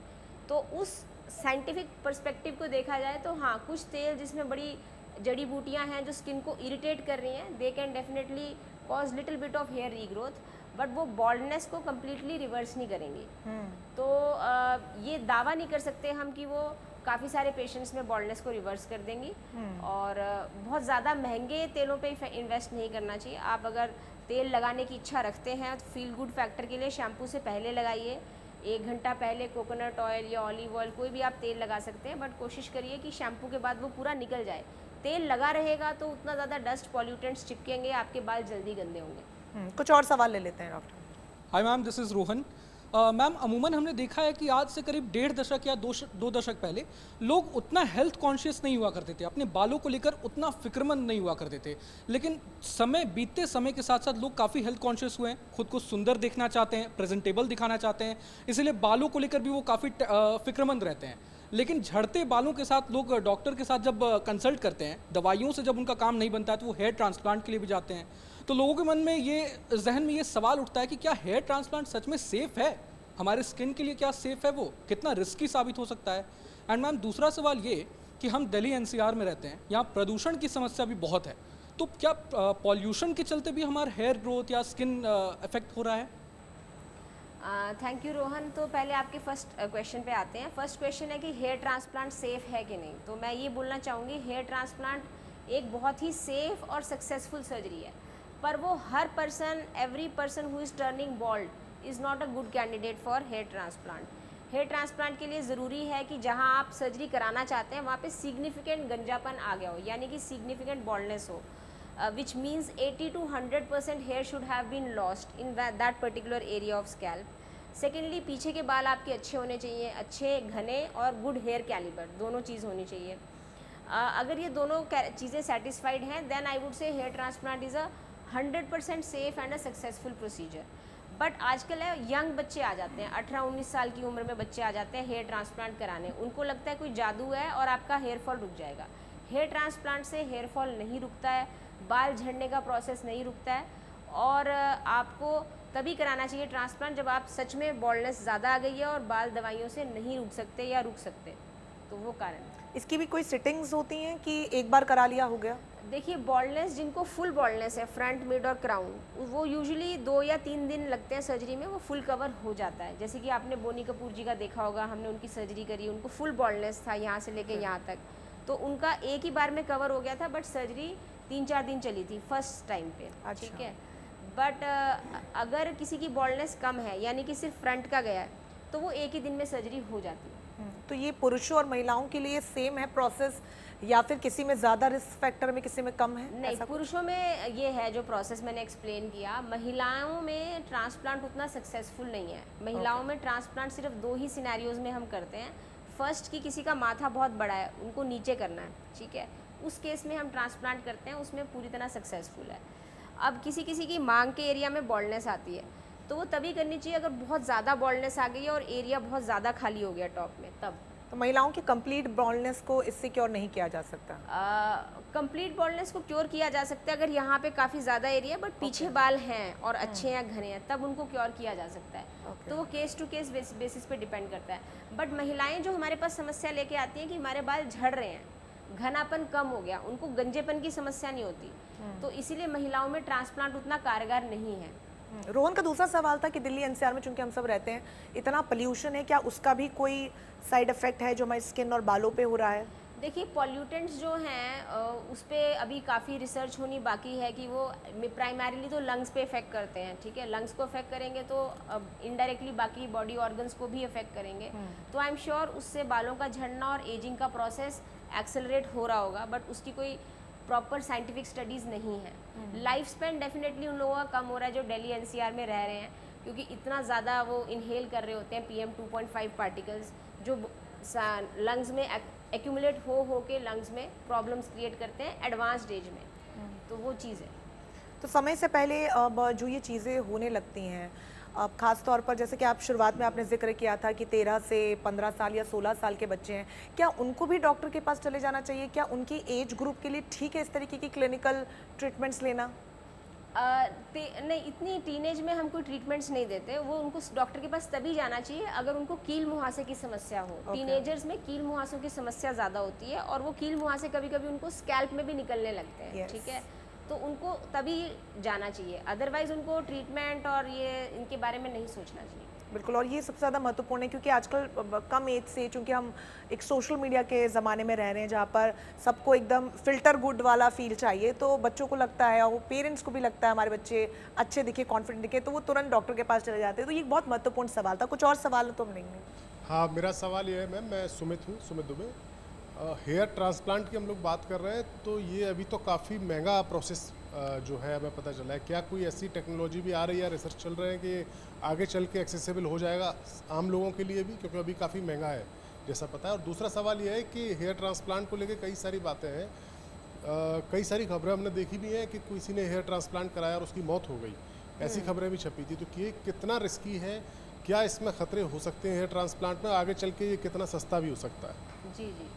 तो उस साइंटिफिक पर्सपेक्टिव को देखा जाए तो हाँ, कुछ तेल जिसमें बड़ी जड़ी बूटियाँ हैं जो स्किन को इरिटेट कर रही हैं, they can definitely cause little bit of hair regrowth, but वो बॉल्डनेस को कम्प्लीटली रिवर्स नहीं करेंगी। तो ये दावा नहीं कर सकते हम कि वो काफ़ी सारे पेशेंट्स में बॉल्डनेस को रिवर्स कर देंगी। और बहुत ज़्यादा महंगे तेलों पे इन्वेस्ट नहीं करना चाहिए। आप अगर तेल लगाने की इच्छा रखते हैं तो फील गुड फैक्टर के लिए शैम्पू से पहले लगाइए, 1 घंटा पहले कोकोनट ऑयल या ऑलिव ऑयल कोई भी आप तेल लगा सकते हैं, बट कोशिश करिए कि शैम्पू के बाद वो पूरा निकल जाए। तेल लगा रहेगा तो उतना ज़्यादा डस्ट पॉल्यूटेंट्स चिपकेंगे, आपके बाल जल्दी गंदे होंगे। कुछ और सवाल ले लेते हैं doctor. Hi ma'am, this is Rohan. Ma'am, अमूमन हमने देखा है कि आज से करीब 1.5 दशक या 2 दशक पहले लोग उतना हेल्थ कॉन्शियस नहीं हुआ करते थे, अपने बालों को लेकर उतना फिक्रमंद नहीं हुआ करते थे। लेकिन बीतते समय के साथ साथ लोग काफ़ी हेल्थ कॉन्शियस हुए हैं, खुद को सुंदर देखना चाहते हैं, प्रेजेंटेबल दिखाना चाहते हैं, इसलिए बालों को लेकर भी वो काफ़ी फिक्रमंद रहते हैं। लेकिन झड़ते बालों के साथ लोग डॉक्टर के साथ जब कंसल्ट करते हैं, दवाइयों से जब उनका काम नहीं बनता है तो वो हेयर ट्रांसप्लांट के लिए भी जाते हैं। तो लोगों के मन में जहन में ये सवाल उठता है कि क्या हेयर ट्रांसप्लांट सच में सेफ़ है, हमारे स्किन के लिए क्या सेफ़ है, वो कितना रिस्की साबित हो सकता है। एंड मैम, दूसरा सवाल ये कि हम दिल्ली NCR में रहते हैं, यहाँ प्रदूषण की समस्या भी बहुत है, तो क्या पॉल्यूशन के चलते भी हमारा हेयर ग्रोथ या स्किन इफेक्ट हो रहा है? Thank you Rohan. तो पहले आपके फर्स्ट क्वेश्चन पे आते हैं। फर्स्ट क्वेश्चन है कि हेयर ट्रांसप्लांट सेफ़ है कि नहीं। तो मैं ये बोलना चाहूँगी, हेयर ट्रांसप्लांट एक बहुत ही सेफ़ और सक्सेसफुल सर्जरी है, पर वो हर person, every person who is turning bald is not a good candidate for hair transplant. Hair transplant के लिए ज़रूरी है कि जहाँ आप सर्जरी कराना चाहते हैं वहाँ पे सिग्निफिकेंट गंजापन आ गया हो, यानी कि सिग्निफिकेंट बॉल्डनेस हो, which means 80 to 100% hair should have been lost in that particular area of scalp. Secondly, पीछे के बाल आपके अच्छे होने चाहिए, अच्छे घने और गुड हेयर कैलिबर, दोनों चीज़ होनी चाहिए। अगर ये दोनों चीज़ें सेटिस्फाइड हैं, then I would say hair transplant is a 100% safe and a successful procedure. बट आजकल है, यंग बच्चे आ जाते हैं, 18-19 साल की उम्र में बच्चे आ जाते हैं हेयर ट्रांसप्लांट कराने। उनको लगता है कोई जादू है और आपका हेयर फॉल रुक जाएगा। हेयर ट्रांसप्लांट से हेयर फॉल नहीं रुकता है, बाल झड़ने का प्रोसेस नहीं रुकता है, और आपको तभी कराना चाहिए ट्रांसप्लांट जब आप सच में बॉल्डनेस ज़्यादा आ गई है और बाल दवाइयों से नहीं रुक सकते या रुक सकते, तो वो कारण है। इसकी भी कोई सिटिंग्स होती हैं कि एक बार करा लिया हो गया? देखिए, बॉल्डनेस जिनको फुल बॉल्डनेस है, फ्रंट, मिड और क्राउन, वो यूजुअली 2 या 3 दिन लगते हैं सर्जरी में, वो फुल कवर हो जाता है। जैसे कि आपने बोनी कपूर जी का देखा होगा, हमने उनकी सर्जरी करी, उनको फुल बॉल्डनेस था यहाँ से लेके यहाँ तक, तो उनका एक ही बार में कवर हो गया था, बट सर्जरी 3-4 दिन चली थी फर्स्ट टाइम पे। ठीक है, बट अगर किसी की बॉल्डनेस कम है, यानी कि सिर्फ फ्रंट का गया है, तो वो एक ही दिन में सर्जरी हो जाती है। तो ये पुरुषों और महिलाओं के लिए सेम है प्रोसेस, या फिर किसी में ज़्यादा रिस्क फैक्टर में किसी में कम है? नहीं, पुरुषों में ये है जो प्रोसेस मैंने एक्सप्लेन किया। महिलाओं में ट्रांसप्लांट उतना सक्सेसफुल नहीं है। महिलाओं में ट्रांसप्लांट सिर्फ 2 ही सिनेरियोज में हम करते हैं। फर्स्ट कि किसी का माथा बहुत बड़ा है, उनको नीचे करना है, ठीक है, उस केस में हम ट्रांसप्लांट करते हैं, उसमें पूरी तरह सक्सेसफुल है। अब किसी की मांग के एरिया में बॉल्डनेस आती है, तो वो तभी करनी चाहिए अगर बहुत ज़्यादा बॉल्डनेस आ गई है और एरिया बहुत ज़्यादा खाली हो गया टॉप में, तब। तो महिलाओं की कंप्लीट बॉल्डनेस को इससे क्योर नहीं किया जा सकता? कंप्लीट बॉल्डनेस को क्योर किया जा सकता है अगर यहाँ पे काफ़ी ज़्यादा एरिया बट पीछे बाल हैं और अच्छे या घने हैं, तब उनको क्योर किया जा सकता है। तो वो केस टू केस बेसिस पे डिपेंड करता है। बट महिलाएं जो हमारे पास समस्या लेके आती हैं कि हमारे बाल झड़ रहे हैं, घनापन कम हो गया, उनको गंजेपन की समस्या नहीं होती, तो इसीलिए महिलाओं में ट्रांसप्लांट उतना कारगर नहीं है। रोहन का दूसरा सवाल था कि दिल्ली एनसीआर में चूंकि हम सब रहते हैं, इतना पोल्यूशन है, क्या उसका भी कोई साइड इफेक्ट है जो हमारी स्किन और बालों पे हो रहा है? देखिए पॉल्यूटेंट्स जो हैं उस पर अभी काफ़ी रिसर्च होनी बाकी है कि वो प्राइमरीली तो लंग्स पे इफेक्ट करते हैं, ठीक है। लंग्स को अफेक्ट करेंगे तो इनडायरेक्टली बाकी बॉडी ऑर्गन्स को भी अफेक्ट करेंगे। तो आई एम श्योर उससे बालों का झड़ना और एजिंग का प्रोसेस एक्सेलरेट हो रहा होगा, बट उसकी कोई प्रॉपर साइंटिफिक स्टडीज़ नहीं है। लाइफ स्पैन डेफिनेटली उन लोगों का कम हो रहा है जो दिल्ली एनसीआर में रह रहे हैं, क्योंकि इतना ज़्यादा वो इनहेल कर रहे होते हैं PM 2.5 पार्टिकल्स जो लंग्स में एक्यूमुलेट हो के लंग्स में प्रॉब्लम्स क्रिएट करते हैं एडवांस्ड एज में। तो वो चीज़ है। तो समय से पहले अब जो ये चीज़ें होने लगती हैं, अब ख़ास तौर पर जैसे कि आप शुरुआत में आपने जिक्र किया था कि 13 से 15 साल या 16 साल के बच्चे हैं, क्या उनको भी डॉक्टर के पास चले जाना चाहिए? क्या उनकी एज ग्रुप के लिए ठीक है इस तरीके की क्लिनिकल ट्रीटमेंट्स लेना? नहीं, इतनी टीनेज में हम कोई ट्रीटमेंट्स नहीं देते। वो उनको डॉक्टर के पास तभी जाना चाहिए अगर उनको कील मुहासे की समस्या हो। टीनेजर्स में कील मुहासों की समस्या ज़्यादा होती है और वो कील मुहासे कभी कभी उनको स्कैल्प में भी निकलने लगते हैं, ठीक है। तो उनको तभी जाना चाहिए, अदरवाइज उनको ट्रीटमेंट और ये इनके बारे में नहीं सोचना चाहिए। बिल्कुल, और ये सबसे ज़्यादा महत्वपूर्ण है क्योंकि आजकल कम एज से, चूंकि हम एक सोशल मीडिया के ज़माने में रह रहे हैं जहाँ पर सबको एकदम फ़िल्टर गुड वाला फील चाहिए, तो बच्चों को लगता है और वो पेरेंट्स को भी लगता है हमारे बच्चे अच्छे दिखे, कॉन्फिडेंट दिखे, तो वो तुरंत डॉक्टर के पास चले जाते हैं। तो ये एक बहुत महत्वपूर्ण सवाल था। कुछ और सवाल तो हम लेंगे। हाँ, मेरा सवाल ये है मैम, मैं सुमित हूँ, सुमित दुबे। हेयर ट्रांसप्लांट की हम लोग बात कर रहे हैं, तो ये अभी तो काफ़ी महंगा प्रोसेस जो है हमें पता चला है। क्या कोई ऐसी टेक्नोलॉजी भी आ रही है, रिसर्च चल रहे हैं कि आगे चल के एक्सेसिबल हो जाएगा आम लोगों के लिए भी, क्योंकि अभी काफ़ी महंगा है जैसा पता है। और दूसरा सवाल ये है कि हेयर ट्रांसप्लांट को लेकर कई सारी बातें हैं, कई सारी खबरें हमने देखी भी हैं कि किसी ने हेयर ट्रांसप्लांट कराया और उसकी मौत हो गई, ऐसी खबरें भी छपी थी। तो ये कितना रिस्की है, क्या इसमें ख़तरे हो सकते हैं हेयर ट्रांसप्लांट में, आगे चल के ये कितना सस्ता भी हो सकता है? जी जी,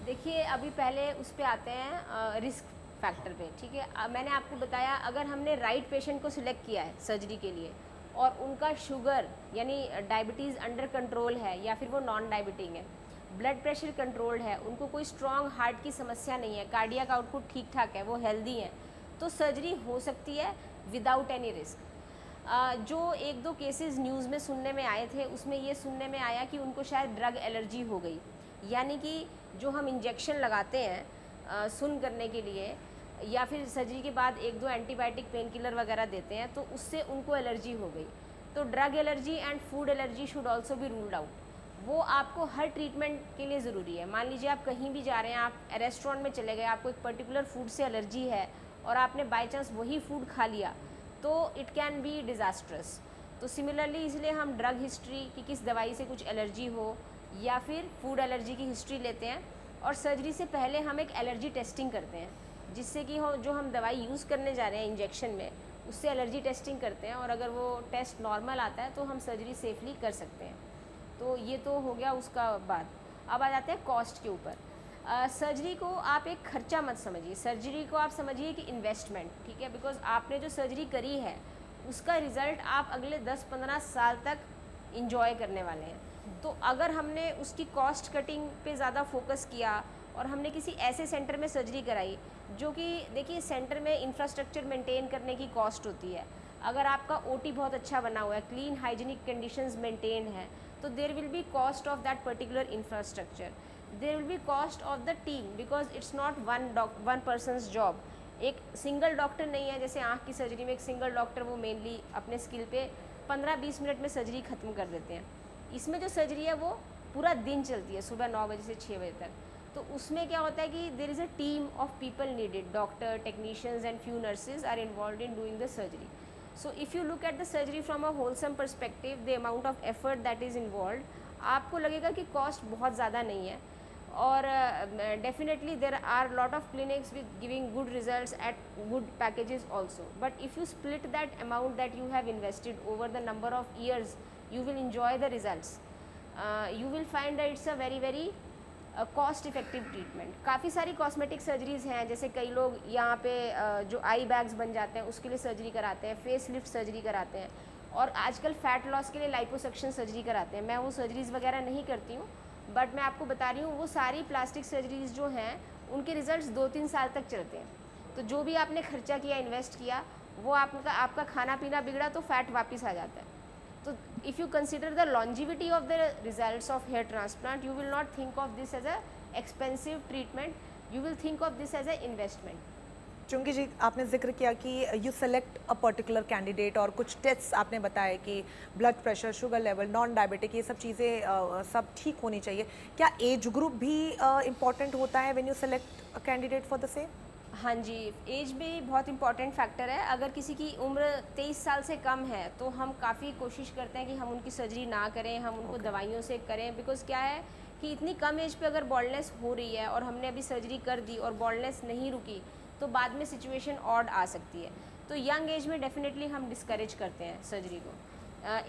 देखिए अभी पहले उस पर आते हैं रिस्क फैक्टर पे, ठीक है। मैंने आपको बताया अगर हमने राइट पेशेंट को सिलेक्ट किया है सर्जरी के लिए और उनका शुगर यानी डायबिटीज़ अंडर कंट्रोल है या फिर वो नॉन डायबिटिक है, ब्लड प्रेशर कंट्रोल्ड है, उनको कोई स्ट्रॉन्ग हार्ट की समस्या नहीं है, कार्डियक आउटपुट ठीक ठाक है, वो हेल्दी है, तो सर्जरी हो सकती है विदाउट एनी रिस्क। जो एक दो केसेस न्यूज़ में सुनने में आए थे उसमें ये सुनने में आया कि उनको शायद ड्रग एलर्जी हो गई, यानी कि जो हम इंजेक्शन लगाते हैं सुन्न करने के लिए या फिर सर्जरी के बाद एक दो एंटीबायोटिक पेन किलर वगैरह देते हैं, तो उससे उनको एलर्जी हो गई। तो drug allergy and food allergy should also be ruled out. वो आपको हर ट्रीटमेंट के लिए ज़रूरी है। मान लीजिए आप कहीं भी जा रहे हैं, आप रेस्टोरेंट में चले गए, आपको एक पर्टिकुलर फूड से एलर्जी है और आपने बाई चांस वही फूड खा लिया तो इट कैन बी डिज़ास्ट्रस। तो सिमिलरली इसलिए हम ड्रग हिस्ट्री कि किस दवाई से कुछ एलर्जी हो या फिर फूड एलर्जी की हिस्ट्री लेते हैं और सर्जरी से पहले हम एक एलर्जी टेस्टिंग करते हैं, जिससे कि जो हम दवाई यूज़ करने जा रहे हैं इंजेक्शन में उससे एलर्जी टेस्टिंग करते हैं और अगर वो टेस्ट नॉर्मल आता है तो हम सर्जरी सेफली कर सकते हैं। तो ये तो हो गया उसका बाद। अब आ जाते हैं कॉस्ट के ऊपर। सर्जरी को आप एक खर्चा मत समझिए, सर्जरी को आप समझिए कि इन्वेस्टमेंट, ठीक है। बिकॉज आपने जो सर्जरी करी है उसका रिज़ल्ट आप अगले 10-15 साल तक इंजॉय करने वाले हैं। तो अगर हमने उसकी कॉस्ट कटिंग पे ज़्यादा फोकस किया और हमने किसी ऐसे सेंटर में सर्जरी कराई जो कि देखिए सेंटर में इंफ्रास्ट्रक्चर मेंटेन करने की कॉस्ट होती है। अगर आपका OT बहुत अच्छा बना हुआ है, क्लीन हाइजीनिक कंडीशंस मेंटेन है, तो there will be cost of that particular infrastructure, there will be cost of the team, because it's not one person's job. एक सिंगल डॉक्टर नहीं है, जैसे आँख की सर्जरी में एक सिंगल डॉक्टर वो मेनली अपने स्किल पे 15-20 मिनट में सर्जरी ख़त्म कर देते हैं। इसमें जो सर्जरी है वो पूरा दिन चलती है, सुबह 9 बजे से 6 बजे तक। तो उसमें क्या होता है कि there is a team of people needed, doctor, technicians and few nurses are involve in doing the surgery. So if you look at the surgery from a wholesome perspective, the amount of effort that is involve, आपको लगेगा कि cost बहुत ज़्यादा नहीं है। और definitely there are lot of clinics with giving good results at good packages also, but if you split that amount that you have invested over the number of years, you will enjoy the results. You will find that it's a very cost effective treatment. काफ़ी सारी cosmetic surgeries हैं, जैसे कई लोग यहाँ पे जो आई bags बन जाते हैं उसके लिए सर्जरी कराते हैं, फेस लिफ्ट सर्जरी कराते हैं, और आजकल फ़ैट लॉस के लिए लाइपोसक्शन सर्जरी कराते हैं। मैं वो सर्जरीज़ वगैरह नहीं करती हूँ, बट मैं आपको बता रही हूँ वो सारी प्लास्टिक सर्जरीज़ जो हैं उनके रिजल्ट्स 2-3 साल तक चलते हैं। तो जो भी आपने खर्चा किया, इन्वेस्ट किया, वो आपका आपका खाना पीना बिगड़ा तो फैट वापस आ जाता है। तो if you consider the longevity of the results of hair transplant, you will not think of this as a expensive treatment, you will think of this as a investment. Chungi ji, आपने जिक्र किया कि you select a particular candidate और कुछ test आपने बताया कि blood pressure, sugar level, non diabetic, ये सब चीज़ें सब ठीक होनी चाहिए। क्या एज ग्रुप भी इम्पॉर्टेंट होता है when you select a candidate for the same? हाँ जी, एज भी बहुत इंपॉर्टेंट फैक्टर है। अगर किसी की उम्र 23 साल से कम है तो हम काफ़ी कोशिश करते हैं कि हम उनकी सर्जरी ना करें, हम उनको दवाइयों से करें। बिकॉज क्या है कि इतनी कम एज पे अगर बॉल्डनेस हो रही है और हमने अभी सर्जरी कर दी और बॉल्डनेस नहीं रुकी तो बाद में सिचुएशन ऑड आ सकती है। तो यंग एज में डेफिनेटली हम डिस्करेज करते हैं सर्जरी को।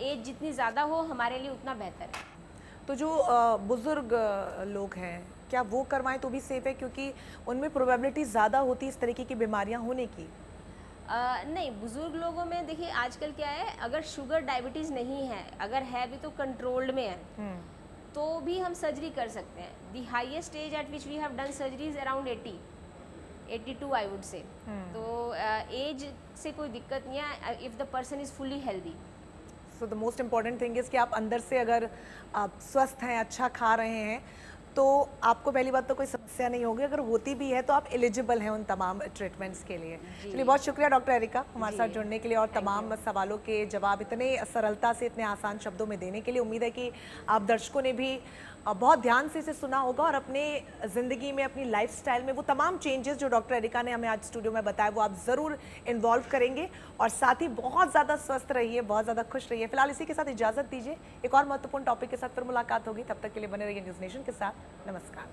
एज जितनी ज़्यादा हो हमारे लिए उतना बेहतर है। तो जो बुज़ुर्ग लोग हैं, क्या वो करवाएं तो भी सेफ है, क्योंकि उनमें प्रोबेबिलिटी ज़्यादा होती है इस तरीके की बीमारियां होने की? नहीं, बुज़ुर्ग लोगों में देखिए आजकल क्या है, अगर शुगर डायबिटीज़ नहीं है, अगर है भी तो कंट्रोल्ड में है, तो भी हम सर्जरी कर सकते हैं। The highest age at which we have done surgery is around 82 I would say. तो एज से कोई दिक्कत नहीं है if the person is fully healthy. So the most important thing is कि आप अंदर से अगर आप स्वस्थ हैं, अच्छा खा रहे हैं, तो आपको पहली बात तो कोई समस्या नहीं होगी। अगर होती भी है तो आप एलिजिबल हैं उन तमाम ट्रीटमेंट्स के लिए। चलिए, बहुत शुक्रिया डॉक्टर एरिका हमारे साथ जुड़ने के लिए और तमाम सवालों के जवाब इतने सरलता से, इतने आसान शब्दों में देने के लिए। उम्मीद है कि आप दर्शकों ने भी बहुत ध्यान से इसे सुना होगा और अपने ज़िंदगी में, अपनी लाइफस्टाइल में वो तमाम चेंजेस जो डॉक्टर एरिका ने हमें आज स्टूडियो में बताया वो आप ज़रूर इन्वॉल्व करेंगे। और साथ ही बहुत ज़्यादा स्वस्थ रहिए, बहुत ज़्यादा खुश रहिए। फिलहाल इसी के साथ इजाज़त दीजिए, एक और महत्वपूर्ण टॉपिक के साथ फिर मुलाकात होगी। तब तक के लिए बने रहिए न्यूज़ नेशन के साथ। नमस्कार।